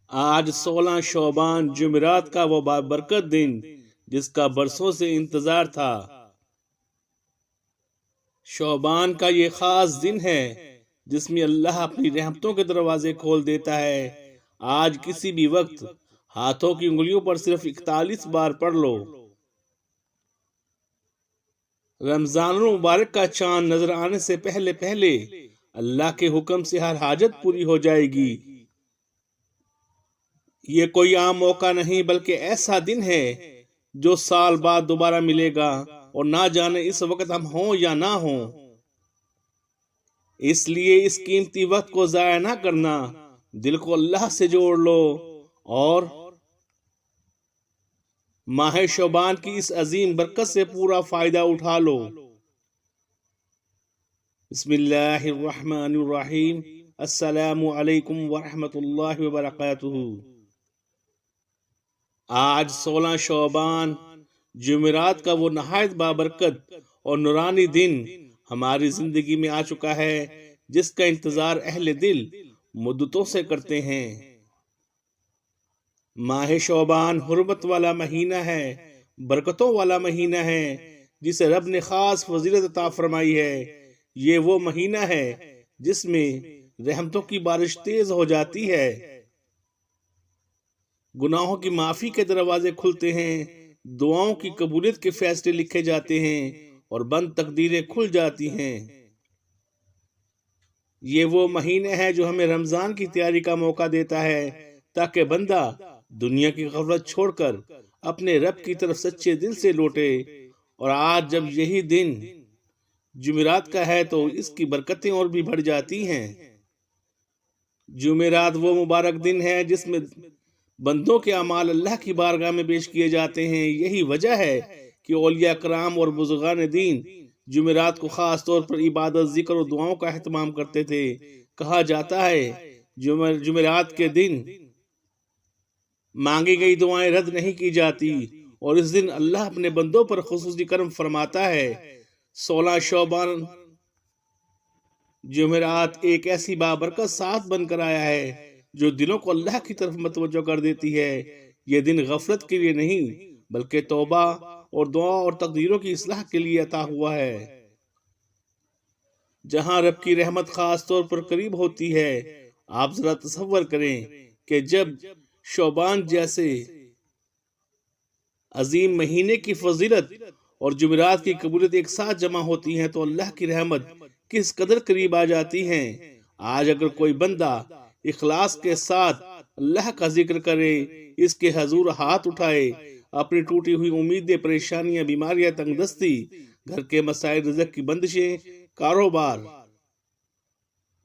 آج 16 شعبان جمعرات کا وہ بابرکت دن جس کا برسوں سے انتظار تھا۔ شعبان کا یہ خاص دن ہے جس میں اللہ اپنی رحمتوں کے دروازے کھول دیتا ہے۔ آج کسی بھی وقت ہاتھوں کی انگلیوں پر صرف 41 بار پڑھ لو۔ رمضان المبارک کا چاند نظر آنے سے پہلے پہلے اللہ کے حکم سے ہر حاجت پوری ہو جائے گی۔ یہ کوئی عام موقع نہیں بلکہ ایسا دن ہے جو سال بعد دوبارہ ملے گا، اور نہ جانے اس وقت ہم ہوں یا نہ ہوں۔ اس لیے اس قیمتی وقت کو ضائع نہ کرنا، دل کو اللہ سے جوڑ لو اور ماہ شعبان کی اس عظیم برکت سے پورا فائدہ اٹھا لو۔ بسم اللہ الرحمن الرحیم۔ السلام علیکم ورحمۃ اللہ وبرکاتہ۔ آج 16 شعبان جمعرات کا وہ نہایت بابرکت اور نورانی دن ہماری زندگی میں آ چکا ہے، جس کا انتظار اہل دل مدتوں سے کرتے ہیں۔ ماہ شعبان حرمت والا مہینہ ہے، برکتوں والا مہینہ ہے، جسے رب نے خاص فضیلت عطا فرمائی ہے۔ یہ وہ مہینہ ہے جس میں رحمتوں کی بارش تیز ہو جاتی ہے، گناہوں کی معافی کے دروازے کھلتے ہیں، دعاؤں کی قبولیت کے فیصلے لکھے جاتے ہیں اور بند تقدیریں کھل جاتی ہیں۔ یہ وہ مہینہ ہے جو ہمیں رمضان کی تیاری کا موقع دیتا ہے تاکہ بندہ دنیا کی غفلت چھوڑ کر اپنے رب کی طرف سچے دل سے لوٹے۔ اور آج جب یہی دن جمعرات کا ہے تو اس کی برکتیں اور بھی بڑھ جاتی ہیں۔ جمعرات وہ مبارک دن ہے جس میں بندوں کے اعمال اللہ کی بارگاہ میں پیش کیے جاتے ہیں۔ یہی وجہ ہے کہ اولیاء کرام اور بزرگان دین جمعرات کو خاص طور پر عبادت، ذکر و دعاؤں کا اہتمام کرتے تھے۔ کہا جاتا ہے جمعرات کے دن مانگی گئی دعائیں رد نہیں کی جاتی، اور اس دن اللہ اپنے بندوں پر خصوصی کرم فرماتا ہے۔ 16 شعبان جمعرات ایک ایسی بابرکت ساتھ بن کر آیا ہے جو دلوں کو اللہ کی طرف متوجہ کر دیتی ہے۔ یہ دن غفلت کے لیے نہیں بلکہ توبہ اور دعا اور تقدیروں کی اصلاح کے لیے عطا ہوا ہے۔ جہاں رب کی رحمت خاص طور پر قریب ہوتی ہے، آپ ذرا تصور کریں کہ جب شعبان جیسے عظیم مہینے کی فضیلت اور جمعرات کی قبولیت ایک ساتھ جمع ہوتی ہیں تو اللہ کی رحمت کس قدر قریب آ جاتی ہیں۔ آج اگر کوئی بندہ اخلاص کے ساتھ اللہ کا ذکر کرے، اس کے حضور ہاتھ اٹھائے، اپنی ٹوٹی ہوئی امیدیں، پریشانیاں، بیماریاں، تنگ دستی، گھر کے مسائل، رزق کی بندشیں، کاروبار،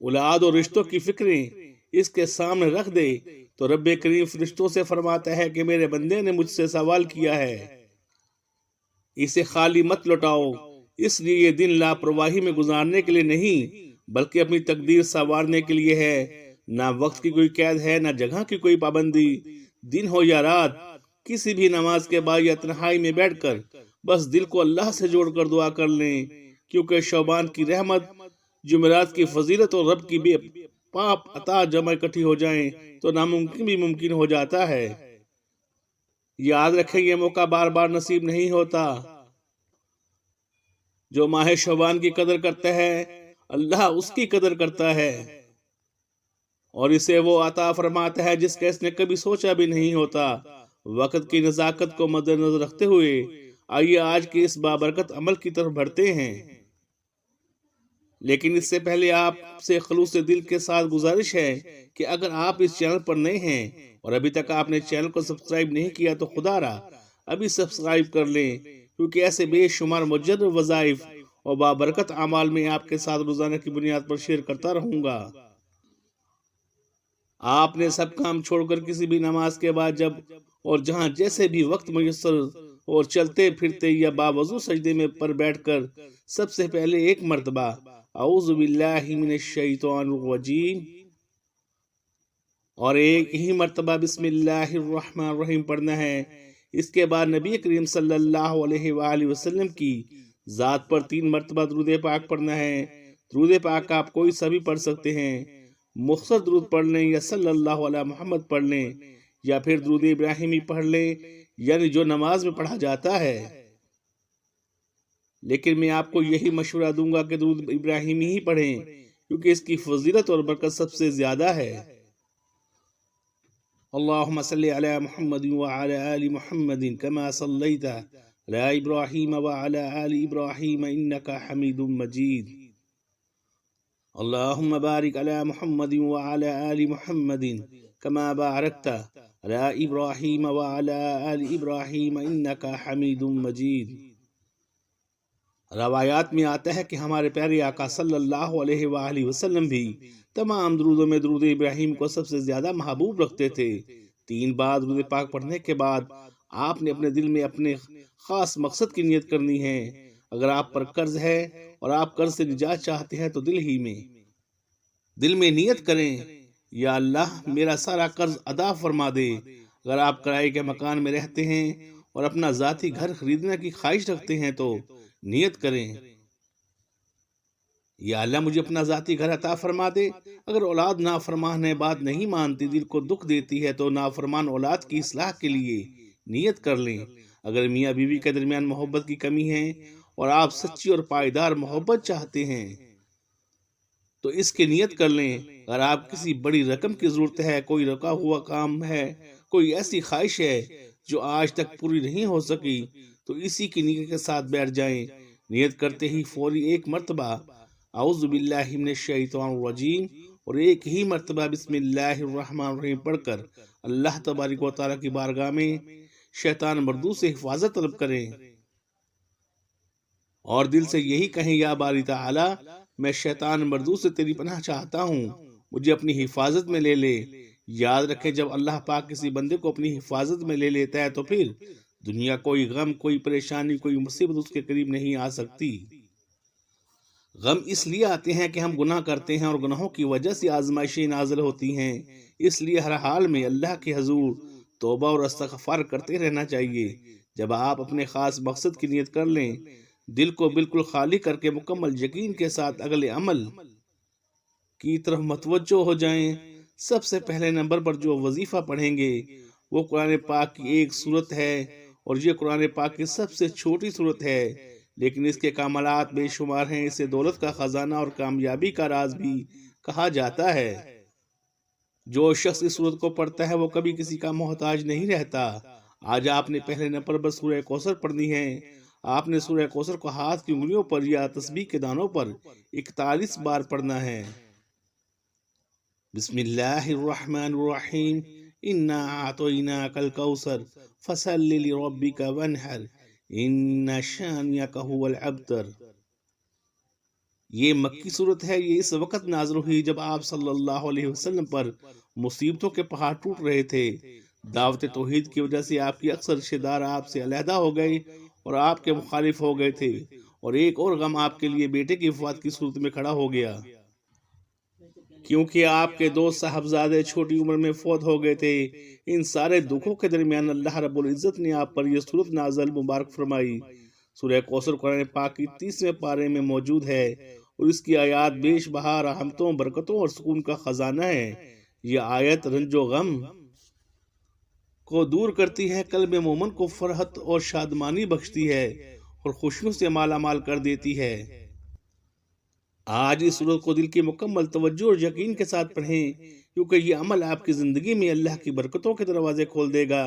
اولاد اور رشتوں کی فکریں اس کے سامنے رکھ دے تو رب کریم فرشتوں سے فرماتا ہے کہ میرے بندے نے مجھ سے سوال کیا ہے، اسے خالی مت لوٹاؤ۔ اس لیے یہ دن لاپرواہی میں گزارنے کے لیے نہیں بلکہ اپنی تقدیر سنوارنے کے لیے ہے۔ نہ وقت کی کوئی قید ہے، نہ جگہ کی کوئی پابندی۔ دن ہو یا رات، کسی بھی نماز کے بعد یا تنہائی میں بیٹھ کر بس دل کو اللہ سے جوڑ کر دعا کر لیں، کیونکہ شعبان کی رحمت، جمعرات کی فضیلت اور رب کی بے پاپ عطا جمع اکٹھی ہو جائیں تو ناممکن بھی ممکن ہو جاتا ہے۔ یاد رکھیں یہ موقع بار بار نصیب نہیں ہوتا۔ جو ماہ شعبان کی قدر کرتا ہے اللہ اس کی قدر کرتا ہے، اور اسے وہ عطا فرماتا ہے جس کا اس نے کبھی سوچا بھی نہیں ہوتا۔ وقت کی نزاکت کو مد نظر رکھتے ہوئے آئیے آج کے اس بابرکت عمل کی طرف بڑھتے ہیں، لیکن اس سے پہلے آپ سے خلوص دل کے ساتھ گزارش ہے کہ اگر آپ اس چینل پر نئے ہیں اور ابھی تک آپ نے چینل کو سبسکرائب نہیں کیا تو خدا را ابھی سبسکرائب کر لیں، کیونکہ ایسے بے شمار مجد وظائف اور بابرکت اعمال میں آپ کے ساتھ روزانہ کی بنیاد پر شیئر کرتا رہوں گا۔ آپ نے سب کام چھوڑ کر کسی بھی نماز کے بعد جب اور جہاں جیسے بھی وقت میسر اور چلتے پھرتے یا باوضو سجدے میں پر بیٹھ کر سب سے پہلے ایک مرتبہ اعوذ باللہ من الشیطان الرجیم اور ایک ہی مرتبہ بسم اللہ الرحمن الرحیم پڑھنا ہے۔ اس کے بعد نبی کریم صلی اللہ علیہ وآلہ وسلم کی ذات پر 3 مرتبہ درود پاک پڑھنا ہے۔ درود پاک آپ کوئی سا بھی پڑھ سکتے ہیں، مختصر درود پڑھ لیں یا صلی اللہ علیہ محمد پڑھ لیں یا پھر درود ابراہیمی پڑھ لیں، یعنی جو نماز میں پڑھا جاتا ہے۔ لیکن میں آپ کو یہی مشورہ دوں گا کہ درود ابراہیمی ہی پڑھیں، کیونکہ اس کی فضیلت اور برکت سب سے زیادہ ہے۔ اللہم صلی علی محمد وعلی آل محمد کما صلیت علی ابراہیم وعلی آل ابراہیم انکا حمید مجید۔ اللہم بارک علی محمد وعلی آل محمد کما بارکت علی ابراہیم وعلی آل ابراہیم انکا حمید مجید۔ روایات میں آتا ہے کہ ہمارے پیارے آقا صلی اللہ علیہ وآلہ وسلم بھی تمام درودوں میں درود ابراہیم کو سب سے زیادہ محبوب رکھتے تھے۔ 3 بار درود پاک پڑھنے کے بعد آپ نے اپنے دل میں اپنے خاص مقصد کی نیت کرنی ہے۔ اگر آپ پر قرض ہے اور آپ قرض سے نجات چاہتے ہیں تو دل میں نیت کریں، یا اللہ میرا سارا قرض ادا فرما دے۔ اگر آپ کرائے کے مکان میں رہتے ہیں اور اپنا ذاتی گھر خریدنے کی خواہش رکھتے ہیں تو نیت کریں، یا اللہ مجھے اپنا ذاتی گھر عطا فرما دے۔ اگر اولاد نافرمان ہے، بات نہیں مانتی، دل کو دکھ دیتی ہے، تو نافرمان اولاد کی اصلاح کے لیے نیت کر لیں۔ اگر میاں بیوی کے درمیان محبت کی کمی ہے اور آپ سچی اور پائیدار محبت چاہتے ہیں تو اس کی نیت کر لیں۔ اگر آپ کسی بڑی رقم کی ضرورت ہے، کوئی رکا ہوا کام ہے، کوئی ایسی خواہش ہے جو آج تک پوری نہیں ہو سکی، تو اسی کی نیت کے ساتھ بیٹھ جائیں۔ نیت کرتے ہی فوری 1 مرتبہ اعوذ باللہ من الشیطان الرجیم اور 1 ہی مرتبہ بسم اللہ الرحمن الرحیم پڑھ کر اللہ تبارک و تعالیٰ کی بارگاہ میں شیطان مردود سے حفاظت طلب کریں، اور دل سے یہی کہیں یا باری تعالی میں شیطان مردود سے تیری پناہ چاہتا ہوں، مجھے اپنی حفاظت میں لے لے۔ یاد رکھیں جب اللہ پاک کسی بندے کو اپنی حفاظت میں لے لیتا ہے تو پھر دنیا کوئی غم، کوئی پریشانی، کوئی مصیبت اس کے قریب نہیں آ سکتی۔ غم اس لیے آتے ہیں کہ ہم گناہ کرتے ہیں اور گناہوں کی وجہ سے آزمائشیں نازل ہوتی ہیں، اس لیے ہر حال میں اللہ کے حضور توبہ اور استغفار کرتے رہنا چاہیے۔ جب آپ اپنے خاص مقصد کی نیت کر لیں، دل کو بالکل خالی کر کے مکمل یقین کے ساتھ اگلے عمل کی طرف متوجہ ہو جائیں۔ سب سے پہلے نمبر پر جو وظیفہ پڑھیں گے وہ قرآن پاک کی ایک سورت ہے، اور یہ قرآن پاک کی سب سے چھوٹی سورت ہے، لیکن اس کے کمالات بے شمار ہیں۔ اسے دولت کا خزانہ اور کامیابی کا راز بھی کہا جاتا ہے۔ جو شخص اس سورت کو پڑھتا ہے وہ کبھی کسی کا محتاج نہیں رہتا۔ آج آپ نے پہلے نمبر پر سورہ کوثر پڑھنی ہے۔ آپ نے سورہ کوثر کو ہاتھ کی انگلیوں پر یا تسبیح کے دانوں پر 41 بار پڑھنا ہے۔ بسم اللہ الرحمن الرحیم انا اعطیناک الکوثر فصل لربک وانحر ان شانئک ھو الابتر۔ یہ مکی صورت ہے۔ یہ اس وقت نازل ہوئی جب آپ صلی اللہ علیہ وسلم پر مصیبتوں کے پہاڑ ٹوٹ رہے تھے۔ دعوت توحید کی وجہ سے آپ کی اکثر رشتہ دار آپ سے علیحدہ ہو گئے اور آپ کے مخالف ہو گئے تھے، اور ایک اور غم آپ کے لیے بیٹے کی وفات کی صورت میں کھڑا ہو گیا، کیونکہ آپ کے 2 صاحبزادے چھوٹی عمر میں فوت ہو گئے تھے۔ ان سارے دکھوں کے درمیان اللہ رب العزت نے آپ پر یہ صورت نازل مبارک فرمائی۔ سورہ کوثر قرآن پاک کی 30ویں پارے میں موجود ہے، اور اس کی آیات بیش بہا رحمتوں، برکتوں اور سکون کا خزانہ ہے۔ یہ آیت رنج و غم کو دور کرتی ہے، قلب مومن کو فرحت اور شادمانی بخشتی ہے اور خوشیوں سے مالا مال کر دیتی ہے۔ آج اس سورت کو دل کی مکمل توجہ اور یقین کے ساتھ پڑھیں، کیونکہ یہ عمل آپ کی زندگی میں اللہ کی برکتوں کے دروازے کھول دے گا۔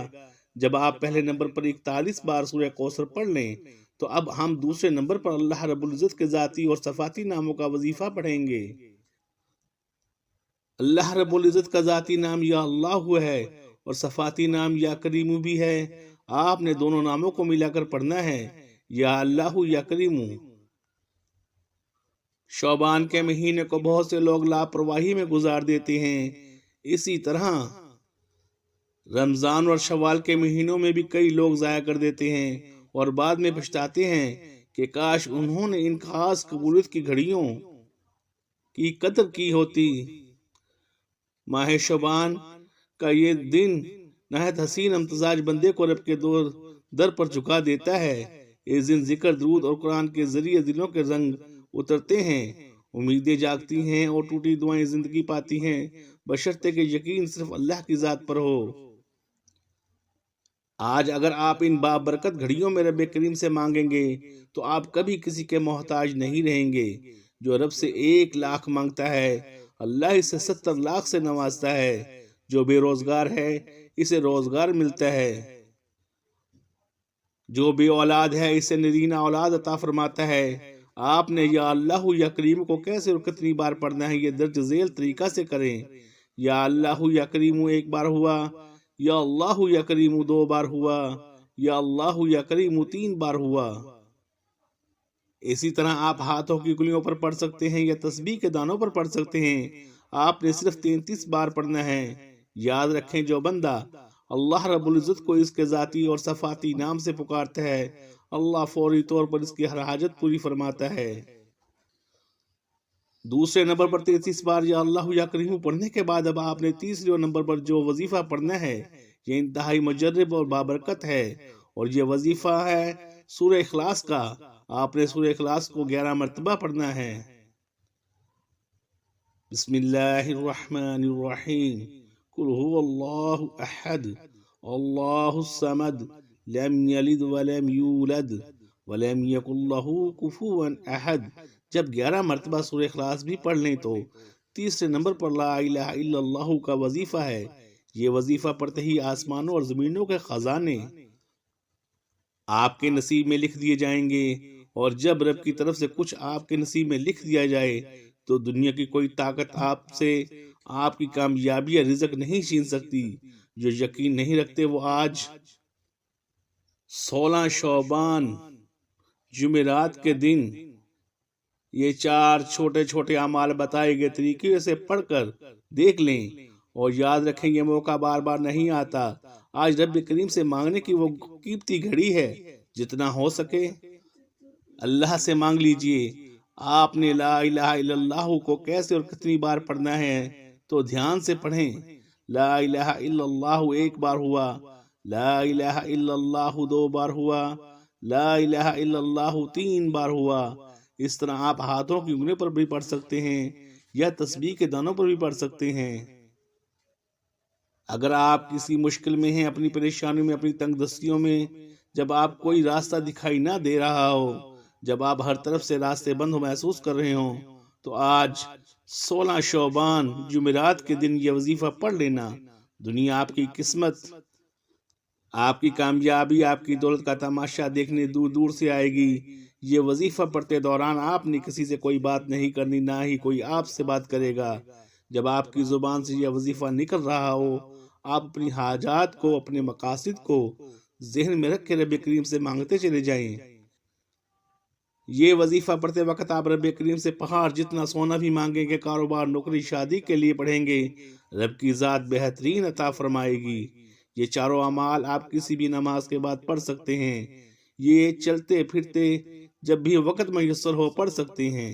جب آپ پہلے نمبر پر 41 بار سورہ کوثر پڑھ لیں تو اب ہم دوسرے نمبر پر اللہ رب العزت کے ذاتی اور صفاتی ناموں کا وظیفہ پڑھیں گے۔ اللہ رب العزت کا ذاتی نام یا اللہ ہے اور صفاتی نام یا کریم بھی ہے۔ آپ نے دونوں ناموں کو ملا کر پڑھنا ہے، یا اللہ یا کریم۔ شعبان کے مہینے کو بہت سے لوگ لاپرواہی میں گزار دیتے ہیں، اسی طرح رمضان اور شوال کے مہینوں میں بھی کئی لوگ ضائع کر دیتے ہیں اور بعد میں پچھتاتے ہیں کہ کاش انہوں نے ان خاص قبولیت کی گھڑیوں کی قدر کی ہوتی۔ ماہ شعبان کا یہ دن نہایت حسین امتزاج بندے کو رب کے در پر جھکا دیتا ہے۔ اس دن ذکر، درود اور قرآن کے ذریعے دلوں کے رنگ اترتے ہیں امیدیں جاگتی ہیں اور ٹوٹی دعائیں زندگی پاتی ہیں، بشرطے کہ یقین صرف اللہ کی ذات پر ہو۔ آج اگر آپ ان بابرکت گھڑیوں میں رب کریم سے مانگیں گے تو آپ کبھی کسی کے محتاج نہیں رہیں گے۔ جو رب سے 1 لاکھ مانگتا ہے اللہ اسے 70 لاکھ سے نوازتا ہے۔ جو بے روزگار ہے اسے روزگار ملتا ہے۔ جو بے اولاد ہے اسے نرینہ اولاد عطا فرماتا ہے۔ آپ نے یا اللہ یا کریم کو کیسے اور کتنی بار پڑھنا ہے یہ درج ذیل طریقہ سے کریں۔ یا اللہ یا کریم 1 بار ہوا، یا اللہ یا کریم 2 بار ہوا، یا اللہ یا کریم 3 بار ہوا۔ اسی طرح آپ ہاتھوں کی انگلیوں پر پڑھ سکتے ہیں یا تسبیح کے دانوں پر پڑھ سکتے ہیں۔ آپ نے صرف 33 بار پڑھنا ہے۔ یاد رکھیں جو بندہ اللہ رب العزت کو اس کے ذاتی اور صفاتی نام سے پکارتا ہے اللہ فوری طور پر اس کی ہر حاجت پوری فرماتا ہے۔ دوسرے نمبر پر 33 بار یا اللہ یا کریم پڑھنے کے بعد اب آپ نے تیسرے نمبر پر جو وظیفہ پڑھنا ہے یہ انتہائی مجرب اور بابرکت ہے، اور یہ وظیفہ ہے سورہ اخلاص کا۔ آپ نے سورہ اخلاص کو 11 مرتبہ پڑھنا ہے۔ بسم اللہ الرحمن الرحیم، قل هو اللہ احد اللہ الصمد لم یلد ولم یولد ولم یکن لہ کفوا احد۔ جب 11 مرتبہ سورہ اخلاص بھی پڑھ لیں تو تیسرے نمبر پر لا الہ الا اللہ کا وظیفہ ہے۔ یہ وظیفہ پڑھتے ہی آسمانوں اور زمینوں کے خزانے آپ کے نصیب میں لکھ دیے جائیں گے، اور جب رب کی طرف سے کچھ آپ کے نصیب میں لکھ دیا جائے تو دنیا کی کوئی طاقت آپ سے آپ کی کامیابی یا رزق نہیں چھین سکتی۔ جو یقین نہیں رکھتے وہ آج 16 شعبان جمعرات کے دن یہ 4 چھوٹے چھوٹے اعمال بتائے گئے طریقے سے پڑھ کر دیکھ لیں، اور یاد رکھیں یہ موقع بار بار نہیں آتا۔ آج رب کریم سے مانگنے کی وہ قیمتی گھڑی ہے، جتنا ہو سکے اللہ سے مانگ لیجئے۔ آپ نے لا الہ الا اللہ کو کیسے اور کتنی بار پڑھنا ہے تو دھیان سے پڑھیں۔ لا الہ الا اللہ 1 بار ہوا، لا الہ الا اللہ 2 بار ہوا، لا الہ الا اللہ 3 بار ہوا۔ اس طرح آپ ہاتھوں کی انگلیوں پر بھی پڑھ سکتے ہیں یا تسبیح کے دانوں پر بھی پڑھ سکتے ہیں۔ اگر آپ کسی مشکل میں ہیں، اپنی پریشانی میں، اپنی تنگ دستیوں میں، جب آپ کوئی راستہ دکھائی نہ دے رہا ہو، جب آپ ہر طرف سے راستے بند ہو محسوس کر رہے ہوں، تو آج 16 شعبان جمعرات کے دن یہ وظیفہ پڑھ لینا۔ دنیا آپ کی قسمت، آپ کی کامیابی، آپ کی دولت کا تماشا دیکھنے دور دور سے آئے گی۔ یہ وظیفہ پڑھتے دوران آپ نے کسی سے کوئی بات نہیں کرنی، نہ ہی کوئی آپ سے بات کرے گا۔ جب آپ کی زبان سے یہ وظیفہ نکل رہا ہو، آپ اپنی حاجات کو، اپنے مقاصد کو ذہن میں رکھ کے رب کریم سے مانگتے چلے جائیں۔ یہ وظیفہ پڑھتے وقت آپ رب کریم سے پہاڑ جتنا سونا بھی مانگیں گے، کاروبار، نوکری، شادی کے لیے پڑھیں گے، رب کی ذات بہترین عطا فرمائے گی۔ یہ 4 اعمال آپ کسی بھی نماز کے بعد پڑھ سکتے ہیں، یہ چلتے پھرتے جب بھی وقت میسر ہو پڑھ سکتے ہیں۔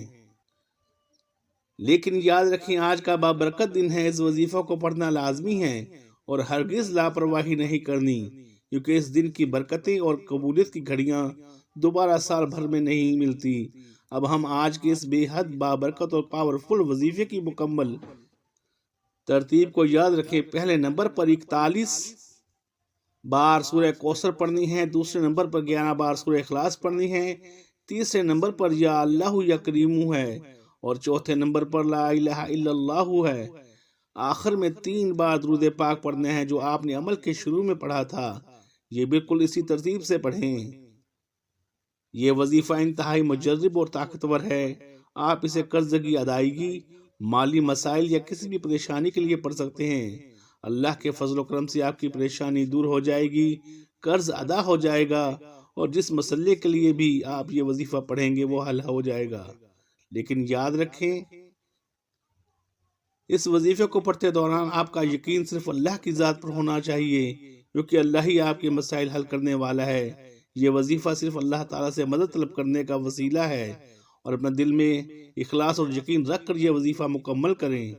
لیکن یاد رکھیں آج کا بابرکت دن ہے، اس وظیفہ کو پڑھنا لازمی ہے اور ہرگز لاپرواہی نہیں کرنی، کیونکہ اس دن کی برکتیں اور قبولیت کی گھڑیاں دوبارہ سال بھر میں نہیں ملتی۔ اب ہم آج کے اس بے حد بابرکت اور پاورفل وظیفے کی مکمل ترتیب کو یاد رکھیں۔ پہلے نمبر پر 41 بار سورہ کوثر پڑھنی ہے، دوسرے نمبر پر 11 بار سورہ اخلاص پڑھنی ہے، تیسرے نمبر پر یا اللہ یا کریم ہے، اور چوتھے نمبر پر لا الہ الا اللہ ہے۔ آخر میں 3 بار درود پاک پڑھنے ہیں جو آپ نے عمل کے شروع میں پڑھا تھا۔ یہ بالکل اسی ترتیب سے پڑھیں۔ یہ وظیفہ انتہائی مجرب اور طاقتور ہے۔ آپ اسے قرضگی، ادائیگی، مالی مسائل یا کسی بھی پریشانی کے لیے پڑھ سکتے ہیں۔ اللہ کے فضل و کرم سے آپ کی پریشانی دور ہو جائے گی، قرض ادا ہو جائے گا، اور جس مسئلے کے لیے بھی آپ یہ وظیفہ پڑھیں گے وہ حل ہو جائے گا۔ لیکن یاد رکھیں اس وظیفے کو پڑھتے دوران آپ کا یقین صرف اللہ کی ذات پر ہونا چاہیے، کیونکہ اللہ ہی آپ کے مسائل حل کرنے والا ہے۔ یہ وظیفہ صرف اللہ تعالیٰ سے مدد طلب کرنے کا وسیلہ ہے، اور اپنے دل میں اخلاص اور یقین رکھ کر یہ وظیفہ مکمل کریں۔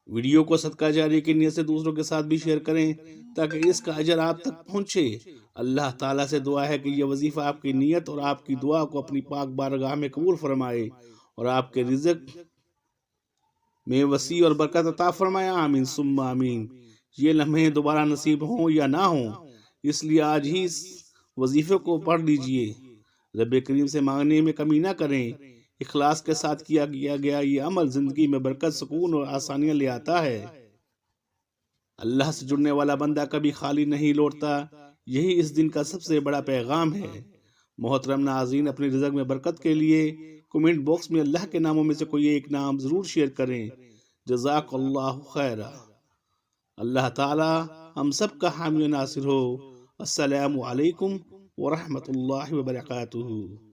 ویڈیو کو صدقہ جاری کی نیت سے دوسروں کے ساتھ بھی شیئر کریں تاکہ اس کا اجر آپ تک پہنچے۔ اللہ تعالیٰ سے دعا ہے کہ یہ وظیفہ آپ کی نیت اور آپ کی دعا کو اپنی پاک بارگاہ میں قبول فرمائے اور آپ کے رزق میں وسیع اور برکت عطا فرمائے۔ آمین ثم آمین۔ یہ لمحے دوبارہ نصیب ہوں یا نہ ہوں، اس لیے آج ہی اس وظیفے کو پڑھ لیجئے۔ رب کریم سے مانگنے میں کمی نہ کریں۔ اخلاص کے ساتھ کیا گیا یہ عمل زندگی میں برکت، سکون اور آسانیاں لے آتا ہے۔ اللہ سے جڑنے والا بندہ کبھی خالی نہیں لوٹتا، یہی اس دن کا سب سے بڑا پیغام ہے۔ محترم ناظرین، اپنے رزق میں برکت کے لیے کمنٹ باکس میں اللہ کے ناموں میں سے کوئی ایک نام ضرور شیئر کریں۔ جزاک اللہ خیرہ۔ اللہ تعالی ہم سب کا حامی و ناصر ہو۔ السلام علیکم ورحمۃ اللہ وبرکاتہ۔